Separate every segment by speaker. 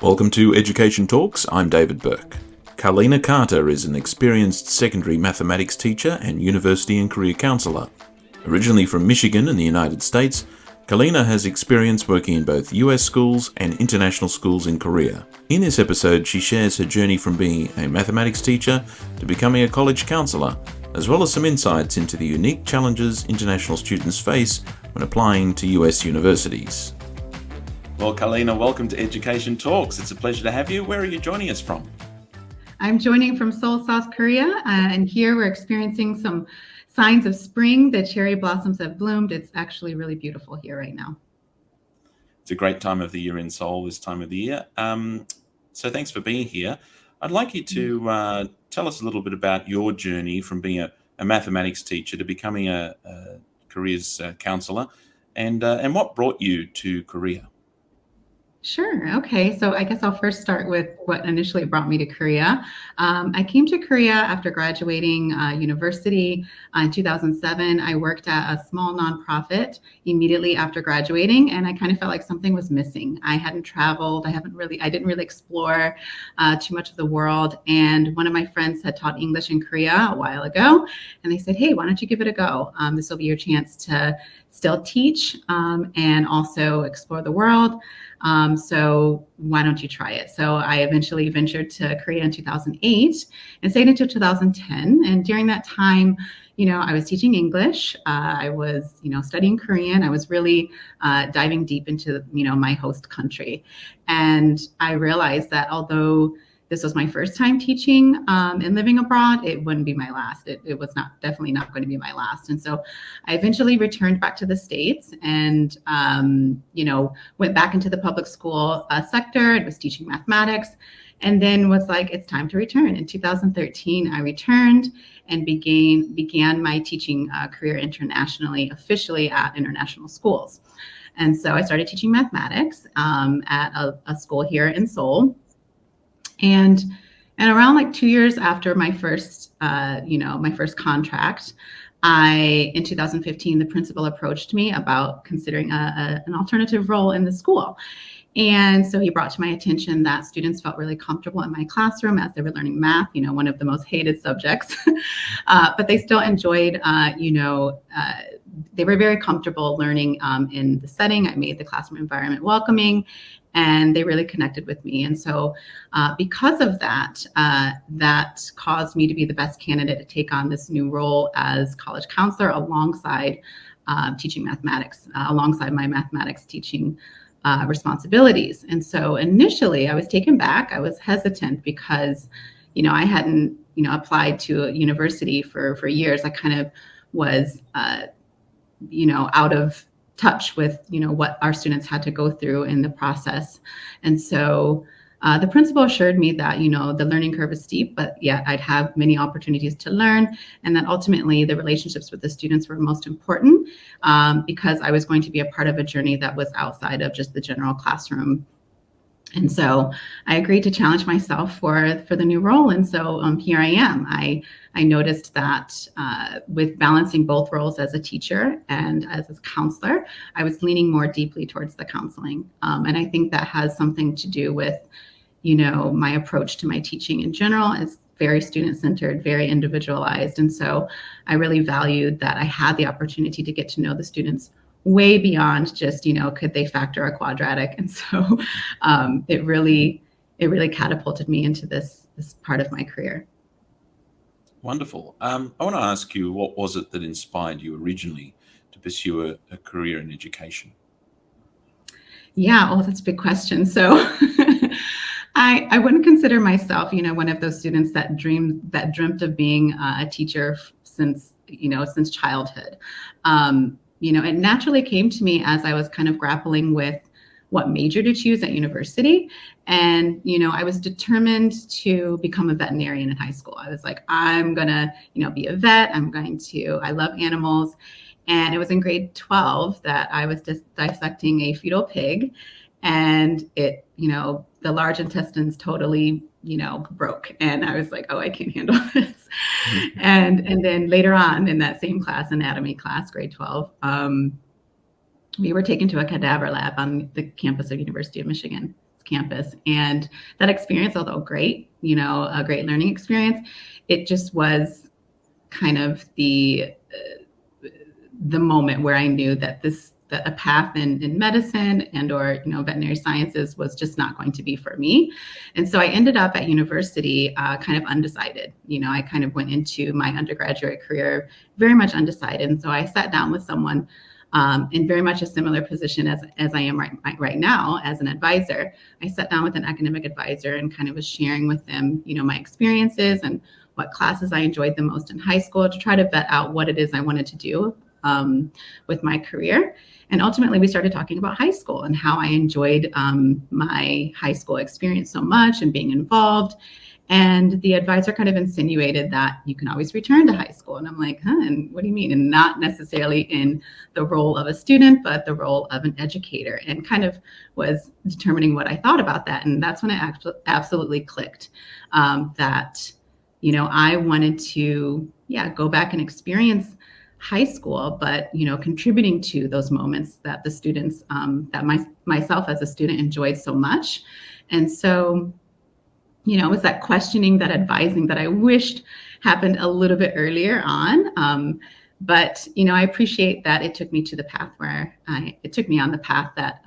Speaker 1: Welcome to Education Talks. I'm David Burke. Kaleena Carter is an experienced secondary mathematics teacher and university and career counsellor. Originally from Michigan in the United States, Kaleena has experience working in both US schools and international schools in Korea. In this episode, she shares her journey from being a mathematics teacher to becoming a college counsellor, as well as some insights into the unique challenges international students face when applying to US universities. Well, Kaleena, welcome to Education Talks. It's a pleasure to have you. Where are you joining us from?
Speaker 2: I'm joining from Seoul, South Korea, and here we're experiencing some signs of spring. The cherry blossoms have bloomed. It's actually really beautiful here right now.
Speaker 1: It's a great time of the year in Seoul, this time of the year. So thanks for being here. I'd like you to tell us a little bit about your journey from being a mathematics teacher to becoming a careers counsellor, and what brought you to Korea.
Speaker 2: Sure. Okay. So I guess I'll first start with what initially brought me to Korea. I came to Korea after graduating university in 2007. I worked at a small nonprofit immediately after graduating, and I kind of felt like something was missing. I hadn't traveled. I didn't really explore too much of the world. And one of my friends had taught English in Korea a while ago, and they said, "Hey, why don't you give it a go? This will be your chance to still teach and also explore the world. So why don't you try it?" So I eventually ventured to Korea in 2008 and stayed until 2010. And during that time, I was teaching English. I was, studying Korean. I was really diving deep into, my host country. And I realized that although this was my first time teaching and living abroad, it wouldn't be my last. It was definitely not going to be my last. And so I eventually returned back to the States and, went back into the public school sector. I was teaching mathematics, and then was like, it's time to return. In 2013, I returned and began my teaching career internationally, officially at international schools. And so I started teaching mathematics at a school here in Seoul. And around like 2 years after my first, my first contract, in 2015, the principal approached me about considering an alternative role in the school. And so he brought to my attention that students felt really comfortable in my classroom as they were learning math, one of the most hated subjects, but they still enjoyed, they were very comfortable learning in the setting. I made the classroom environment welcoming, and they really connected with me. And so because of that, that caused me to be the best candidate to take on this new role as college counselor alongside teaching mathematics, alongside my mathematics teaching responsibilities. And so initially I was taken back. I was hesitant because, I hadn't, applied to a university for years. I kind of was, out of touch with, what our students had to go through in the process. And so the principal assured me that, the learning curve is steep, but yet I'd have many opportunities to learn, and that ultimately the relationships with the students were most important because I was going to be a part of a journey that was outside of just the general classroom. And so I agreed to challenge myself for the new role. And so here I am. I noticed that with balancing both roles as a teacher and as a counselor, I was leaning more deeply towards the counseling. And I think that has something to do with, my approach to my teaching in general is very student-centered, very individualized. And so I really valued that I had the opportunity to get to know the students way beyond just, could they factor a quadratic? And so it really catapulted me into this part of my career.
Speaker 1: Wonderful. I want to ask you, what was it that inspired you originally to pursue a career in education?
Speaker 2: Yeah, that's a big question. So I wouldn't consider myself, one of those students that dreamt of being a teacher since childhood. It naturally came to me as I was kind of grappling with what major to choose at university. And, I was determined to become a veterinarian in high school. I was like, I'm going to, be a vet. I love animals. And it was in grade 12 that I was just dissecting a fetal pig, and it, the large intestines totally, broke. And I was like, oh, I can't handle this. And then later on in that same class, anatomy class, grade 12, we were taken to a cadaver lab on the campus of University of Michigan. campus. And that experience, although great, a great learning experience, it just was kind of the moment where I knew that that a path in medicine and or veterinary sciences was just not going to be for me. And so I ended up at university kind of undecided. I kind of went into my undergraduate career very much undecided. And so I sat down with someone in very much a similar position as I am right now as an advisor. I sat down with an academic advisor and kind of was sharing with them, my experiences and what classes I enjoyed the most in high school to try to vet out what it is I wanted to do with my career. And ultimately, we started talking about high school and how I enjoyed my high school experience so much and being involved. And the advisor kind of insinuated that you can always return to high school. And I'm like, and what do you mean? And not necessarily in the role of a student, but the role of an educator, and kind of was determining what I thought about that. And that's when it absolutely clicked that, I wanted to, go back and experience high school, but contributing to those moments that the students that myself as a student enjoyed so much. And so it was that questioning, that advising that I wished happened a little bit earlier on. But I appreciate that it took me to the path it took me on the path that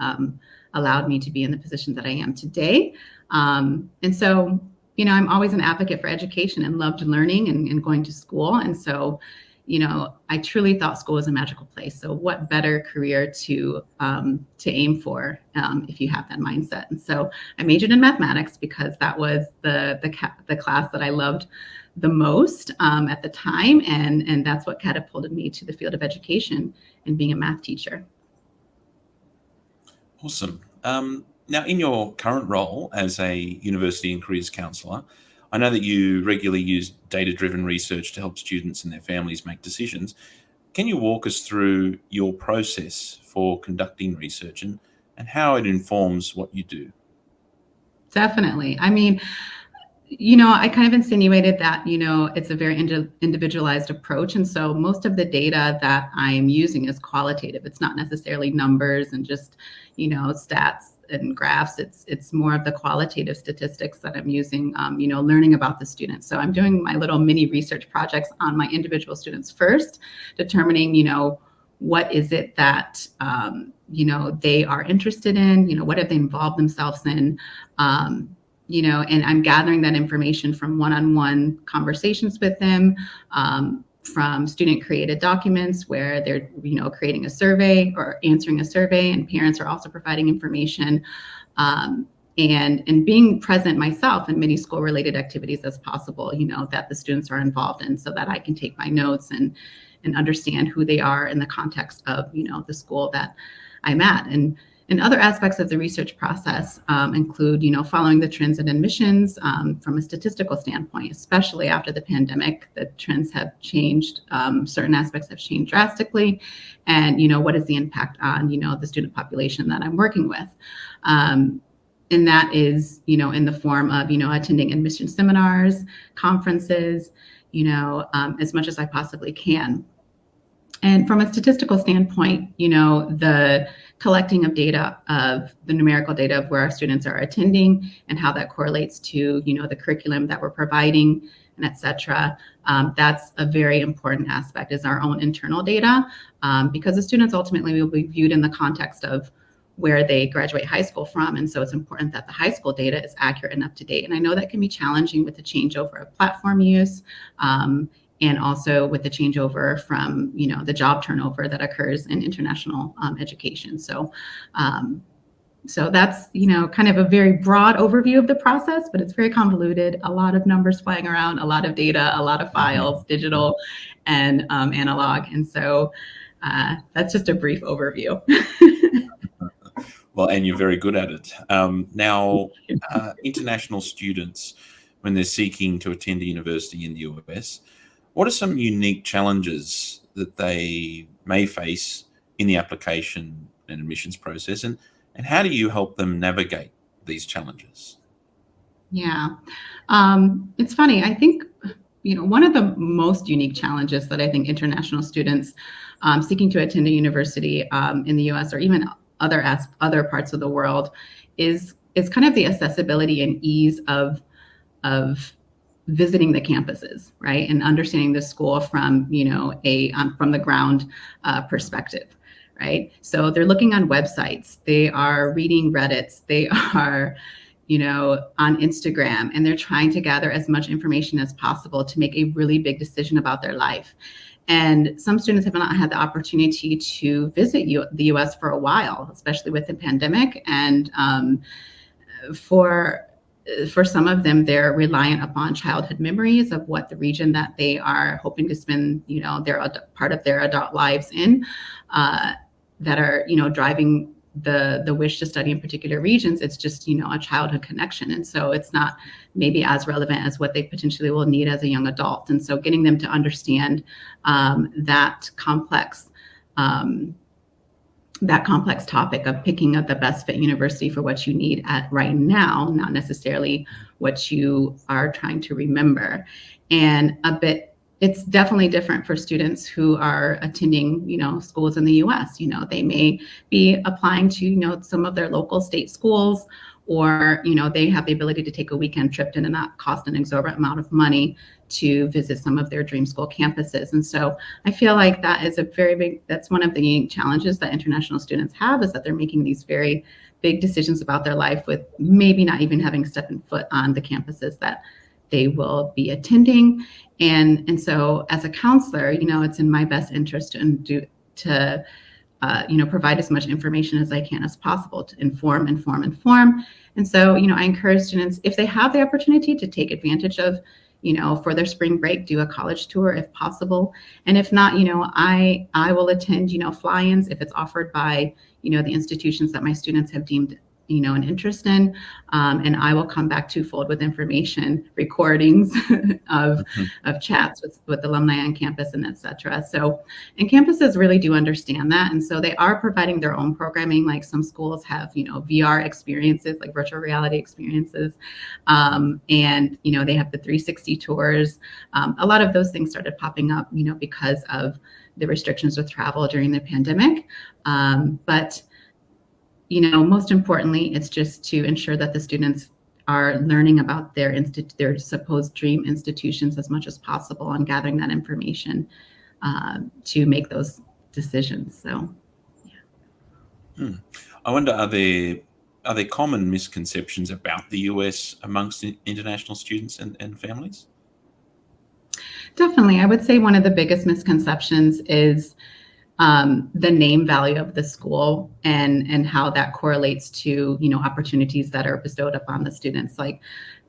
Speaker 2: allowed me to be in the position that I am today. And so I'm always an advocate for education and loved learning and going to school. And so I truly thought school was a magical place. So what better career to aim for if you have that mindset? And so I majored in mathematics because that was the class that I loved the most at the time. And that's what catapulted me to the field of education and being a math teacher.
Speaker 1: Awesome. Now, in your current role as a university and careers counsellor, I know that you regularly use data-driven research to help students and their families make decisions. Can you walk us through your process for conducting research and how it informs what you do?
Speaker 2: Definitely. I mean, I kind of insinuated that, it's a very individualized approach. And so most of the data that I'm using is qualitative. It's not necessarily numbers and just, stats and graphs. It's more of the qualitative statistics that I'm using, learning about the students. So I'm doing my little mini research projects on my individual students first, determining, what is it that, they are interested in, what have they involved themselves in, and I'm gathering that information from one-on-one conversations with them, from student-created documents where they're, creating a survey or answering a survey, and parents are also providing information, and being present myself in many school-related activities as possible, that the students are involved in, so that I can take my notes and understand who they are in the context of, the school that I'm at. And other aspects of the research process include, following the trends in admissions from a statistical standpoint, especially after the pandemic. The trends have changed. Certain aspects have changed drastically. And, what is the impact on, the student population that I'm working with? And that is, in the form of, attending admission seminars, conferences, as much as I possibly can. And from a statistical standpoint, the collecting of data, of the numerical data of where our students are attending and how that correlates to, the curriculum that we're providing, and et cetera. That's a very important aspect, is our own internal data, because the students ultimately will be viewed in the context of where they graduate high school from. And so it's important that the high school data is accurate and up to date. And I know that can be challenging with the changeover of platform use, and also with the changeover from, the job turnover that occurs in international education. So that's, kind of a very broad overview of the process, but it's very convoluted, a lot of numbers flying around, a lot of data, a lot of files, digital and analog. And so that's just a brief overview.
Speaker 1: Well, and you're very good at it. Now, international students, when they're seeking to attend a university in the US, what are some unique challenges that they may face in the application and admissions process, and how do you help them navigate these challenges?
Speaker 2: Yeah, it's funny. I think, one of the most unique challenges that I think international students seeking to attend a university in the US or even other parts of the world is is kind of the accessibility and ease of visiting the campuses, right? And understanding the school from, a from the ground perspective, right? So they're looking on websites, they are reading Reddits, they are, on Instagram, and they're trying to gather as much information as possible to make a really big decision about their life. And some students have not had the opportunity to visit the US for a while, especially with the pandemic. And for some of them, they're reliant upon childhood memories of what the region that they are hoping to spend, their part of their adult lives in, that are, driving the wish to study in particular regions. It's just, a childhood connection. And so it's not maybe as relevant as what they potentially will need as a young adult. And so getting them to understand that complex topic of picking up the best fit university for what you need at right now, not necessarily what you are trying to remember. And it's definitely different for students who are attending, schools in the US. They may be applying to, some of their local state schools, or, they have the ability to take a weekend trip and not cost an exorbitant amount of money to visit some of their dream school campuses. And so I feel like that is that's one of the challenges that international students have, is that they're making these very big decisions about their life with maybe not even having stepped foot on the campuses that they will be attending. And so as a counselor, it's in my best interest to provide as much information as I can as possible to inform. And so, I encourage students, if they have the opportunity, to take advantage of, for their spring break, do a college tour if possible. And if not, I will attend, fly-ins if it's offered by, the institutions that my students have deemed, an interest in. And I will come back twofold with information, recordings of chats with alumni on campus, and et cetera. So, and campuses really do understand that. And so they are providing their own programming. Like some schools have, VR experiences, like virtual reality experiences. And, they have the 360 tours. A lot of those things started popping up, because of the restrictions with travel during the pandemic. But most importantly, it's just to ensure that the students are learning about their supposed dream institutions as much as possible, and gathering that information to make those decisions. So,
Speaker 1: yeah. I wonder, are there common misconceptions about the US amongst international students and families?
Speaker 2: Definitely. I would say one of the biggest misconceptions is the name value of the school, and how that correlates to, opportunities that are bestowed upon the students. Like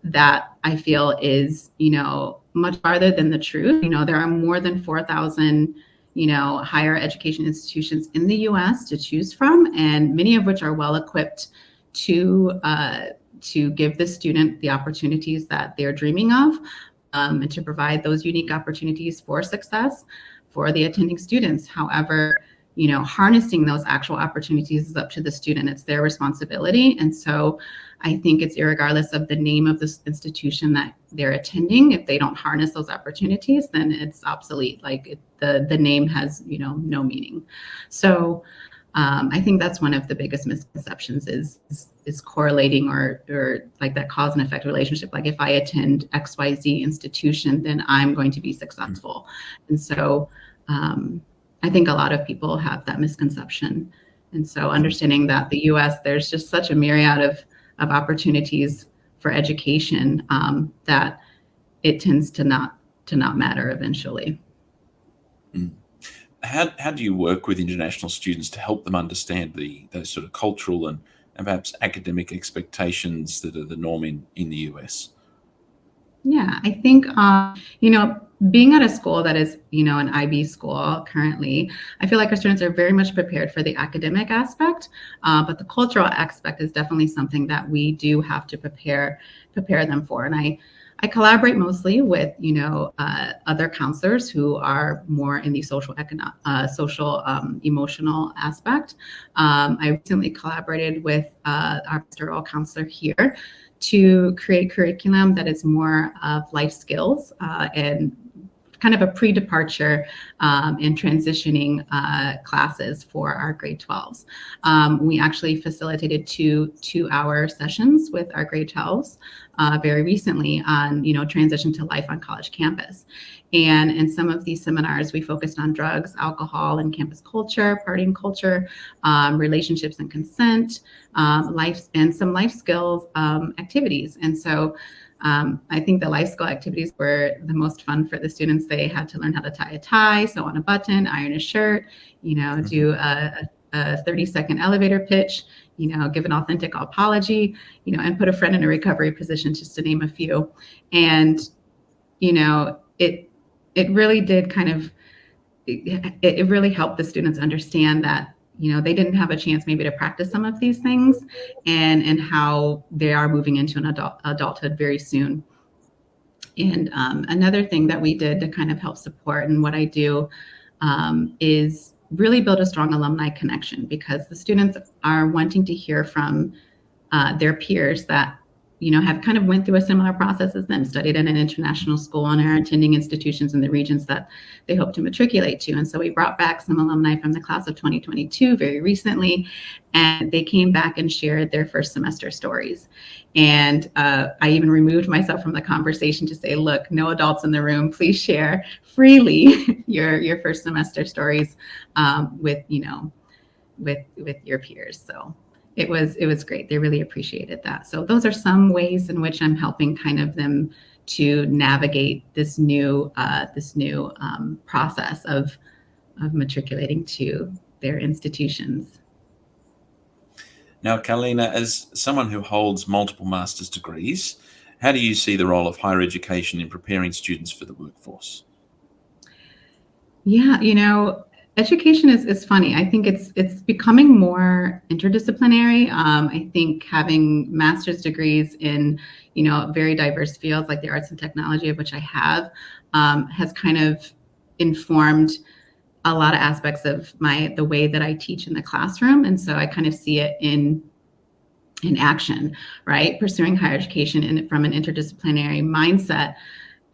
Speaker 2: that, I feel is, much farther than the truth. There are more than 4,000, higher education institutions in the US to choose from, and many of which are well equipped to give the student the opportunities that they're dreaming of, and to provide those unique opportunities for success for the attending students. However, harnessing those actual opportunities is up to the student. It's their responsibility. And so I think it's irregardless of the name of this institution that they're attending. If they don't harness those opportunities, then it's obsolete. Like the name has, no meaning. So I think that's one of the biggest misconceptions is correlating or like that cause and effect relationship. Like if I attend XYZ institution, then I'm going to be successful. And so I think a lot of people have that misconception. And so understanding that the US, there's just such a myriad of opportunities for education, that it tends to not matter eventually.
Speaker 1: How do you work with international students to help them understand those sort of cultural and perhaps academic expectations that are the norm in the US?
Speaker 2: Yeah, I think, being at a school that is, an IB school currently, I feel like our students are very much prepared for the academic aspect, but the cultural aspect is definitely something that we do have to prepare them for. And I collaborate mostly with, other counselors who are more in the social emotional aspect. I recently collaborated with our pastoral counselor here to create curriculum that is more of life skills and kind of a pre-departure and transitioning classes for our grade 12s. We actually facilitated two-hour sessions with our grade 12s very recently on, transition to life on college campus. And in some of these seminars, we focused on drugs, alcohol, and campus culture, partying culture, relationships and consent, life, and some life skills activities. And so I think the life skill activities were the most fun for the students. They had to learn how to tie a tie, sew on a button, iron a shirt, do a 30-second elevator pitch, give an authentic apology, and put a friend in a recovery position, just to name a few. And, it really did it really helped the students understand that, they didn't have a chance maybe to practice some of these things and how they are moving into an adulthood very soon. And another thing that we did to kind of help support, and what I do, is really build a strong alumni connection, because the students are wanting to hear from their peers that, have kind of went through a similar process as them, studied at an international school, and are attending institutions in the regions that they hope to matriculate to. And so we brought back some alumni from the class of 2022 very recently, and they came back and shared their first semester stories. And I even removed myself from the conversation to say, look, no adults in the room, please share freely your first semester stories with your peers. So it was great. They really appreciated that. So those are some ways in which I'm helping kind of them to navigate this new process of matriculating to their institutions.
Speaker 1: Now, Kaleena, as someone who holds multiple master's degrees, how do you see the role of higher education in preparing students for the workforce?
Speaker 2: Yeah, education is funny. I think it's becoming more interdisciplinary. I think having master's degrees in, very diverse fields like the arts and technology, of which I have, has kind of informed a lot of aspects of the way that I teach in the classroom. And so I kind of see it in action, right? Pursuing higher education from an interdisciplinary mindset,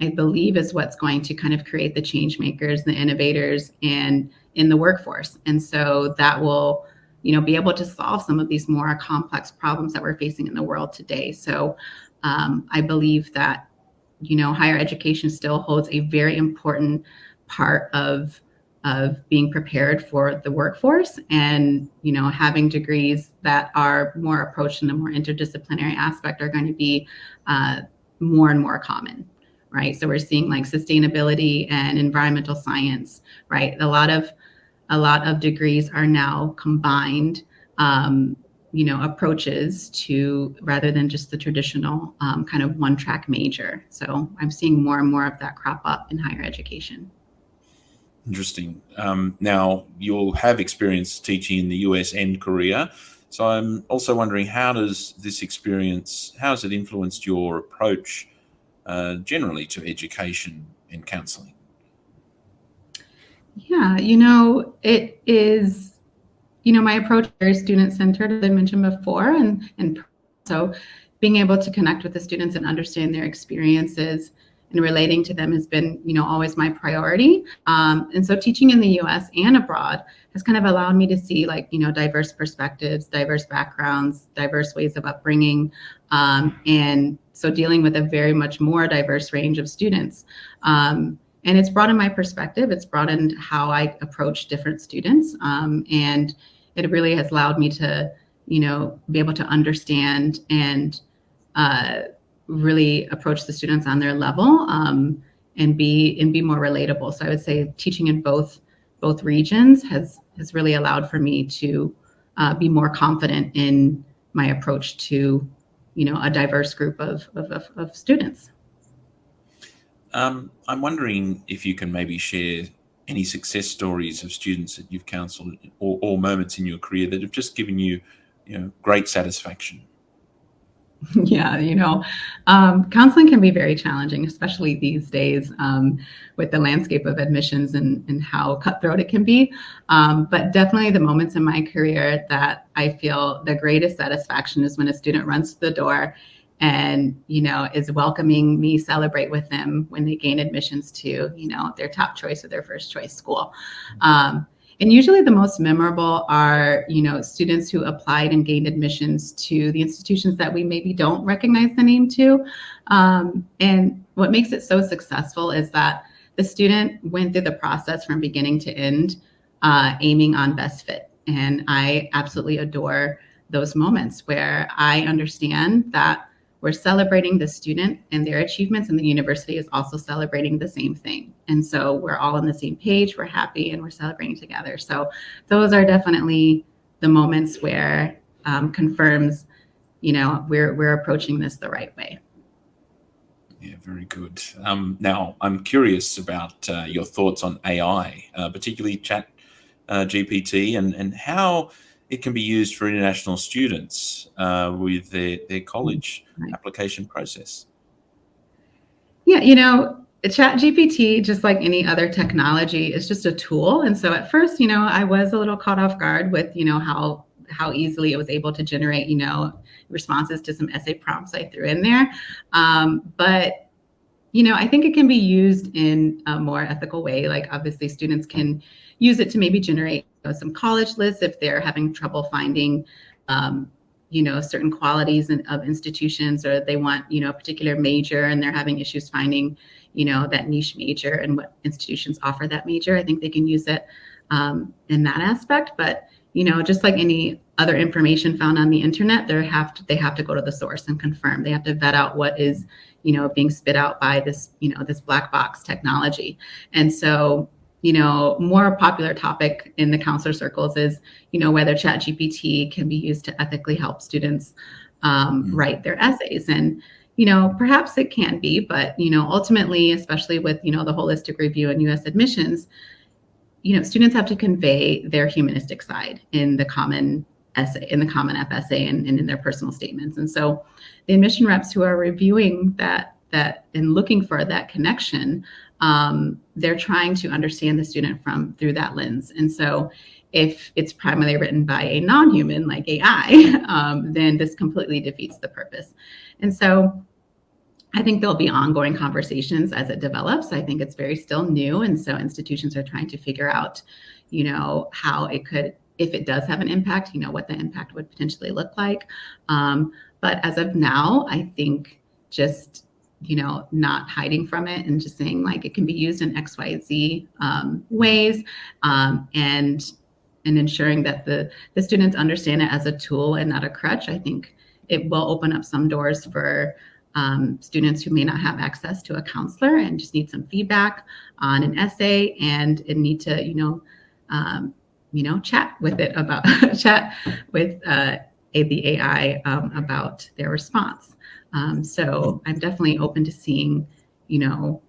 Speaker 2: I believe, is what's going to kind of create the change makers, the innovators, and in the workforce. And so that will, be able to solve some of these more complex problems that we're facing in the world today. So I believe that, higher education still holds a very important part of being prepared for the workforce, and, having degrees that are more approached in a more interdisciplinary aspect are going to be more and more common. Right. So we're seeing like sustainability and environmental science, right? A lot of degrees are now combined, approaches to, rather than just the traditional kind of one-track major. So I'm seeing more and more of that crop up in higher education.
Speaker 1: Interesting. Now, you'll have experience teaching in the US and Korea. So I'm also wondering, how has it influenced your approach generally to education and counseling?
Speaker 2: Yeah, it is, my approach is very student-centered, as I mentioned before, and so being able to connect with the students and understand their experiences and relating to them has been, always my priority. And so teaching in the US and abroad has kind of allowed me to see diverse perspectives, diverse backgrounds, diverse ways of upbringing. And so dealing with a very much more diverse range of students. And it's broadened my perspective. It's broadened how I approach different students. And it really has allowed me to, be able to understand and really approach the students on their level, and be more relatable. So I would say teaching in both regions has really allowed for me to be more confident in my approach to, a diverse group of students.
Speaker 1: I'm wondering if you can maybe share any success stories of students that you've counseled, or moments in your career that have just given you, great satisfaction.
Speaker 2: Yeah, counseling can be very challenging, especially these days, with the landscape of admissions and how cutthroat it can be. But definitely the moments in my career that I feel the greatest satisfaction is when a student runs to the door and, is welcoming me celebrate with them when they gain admissions to, their top choice or their first choice school. And usually the most memorable are, students who applied and gained admissions to the institutions that we maybe don't recognize the name to. And what makes it so successful is that the student went through the process from beginning to end, aiming on best fit. And I absolutely adore those moments where I understand that we're celebrating the student and their achievements, and the university is also celebrating the same thing. And so we're all on the same page, we're happy, and we're celebrating together. So those are definitely the moments where confirms, we're approaching this the right way.
Speaker 1: Yeah, very good. Now, I'm curious about your thoughts on AI, particularly Chat GPT, and how it can be used for international students with their college application process.
Speaker 2: Yeah, Chat GPT, just like any other technology, is just a tool. And so at first, I was a little caught off guard with, how easily it was able to generate, responses to some essay prompts I threw in there. But I think it can be used in a more ethical way. Like, obviously, students can use it to maybe generate some college lists if they're having trouble finding, certain qualities of institutions, or they want, a particular major and they're having issues finding, that niche major and what institutions offer that major. I think they can use it in that aspect. But, just like any other information found on the internet, they have to go to the source and confirm. They have to vet out what is, being spit out by this, this black box technology. And so, more popular topic in the counselor circles is, whether ChatGPT can be used to ethically help students write their essays. And, perhaps it can be, but, ultimately, especially with, the holistic review and U.S. admissions, students have to convey their humanistic side in the common essay, in the Common App essay, and in their personal statements. And so the admission reps who are reviewing that and looking for that connection, they're trying to understand the student through that lens. And so if it's primarily written by a non-human like AI, then this completely defeats the purpose. And so I think there'll be ongoing conversations as it develops. I think it's very still new. And so institutions are trying to figure out, how it could, if it does have an impact, what the impact would potentially look like. But as of now, I think just, not hiding from it and just saying like it can be used in XYZ ways, and ensuring that the students understand it as a tool and not a crutch. I think it will open up some doors for students who may not have access to a counselor and just need some feedback on an essay and need to, chat with it about chat with the AI about their response. So I'm definitely open to seeing,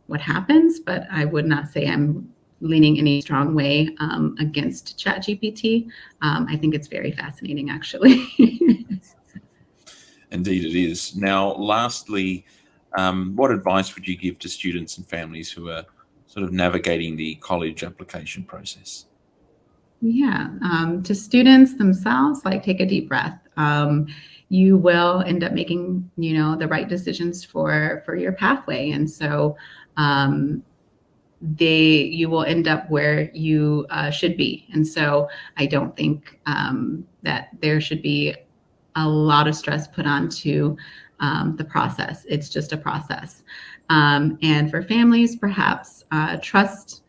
Speaker 2: what happens, but I would not say I'm leaning any strong way against ChatGPT. I think it's very fascinating, actually.
Speaker 1: Indeed, it is. Now, lastly, what advice would you give to students and families who are sort of navigating the college application process?
Speaker 2: Yeah, to students themselves, like, take a deep breath. You will end up making, the right decisions for your pathway. And so you will end up where you should be. And so I don't think that there should be a lot of stress put onto the process. It's just a process. And for families, perhaps trust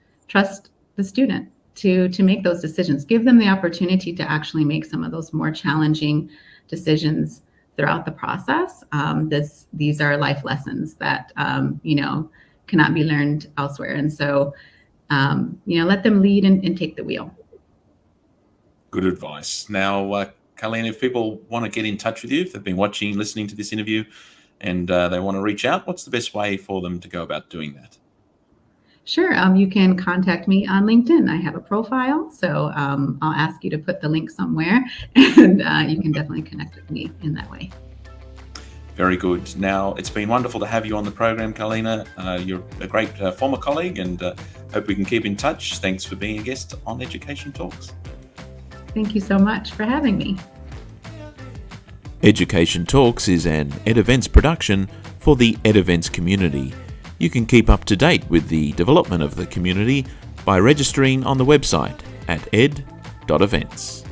Speaker 2: the student to make those decisions. Give them the opportunity to actually make some of those more challenging decisions throughout the process. These are life lessons that cannot be learned elsewhere. And so let them lead and take the wheel.
Speaker 1: Good advice. Now, Kaleena, if people want to get in touch with you, if they've been watching, listening to this interview, and they want to reach out, what's the best way for them to go about doing that?
Speaker 2: Sure. You can contact me on LinkedIn. I have a profile, so I'll ask you to put the link somewhere, and you can definitely connect with me in that way.
Speaker 1: Very good. Now, it's been wonderful to have you on the program, Kaleena. You're a great former colleague, and hope we can keep in touch. Thanks for being a guest on Education Talks.
Speaker 2: Thank you so much for having me.
Speaker 1: Education Talks is an Ed Events production for the Ed Events community. You can keep up to date with the development of the community by registering on the website at ed.events.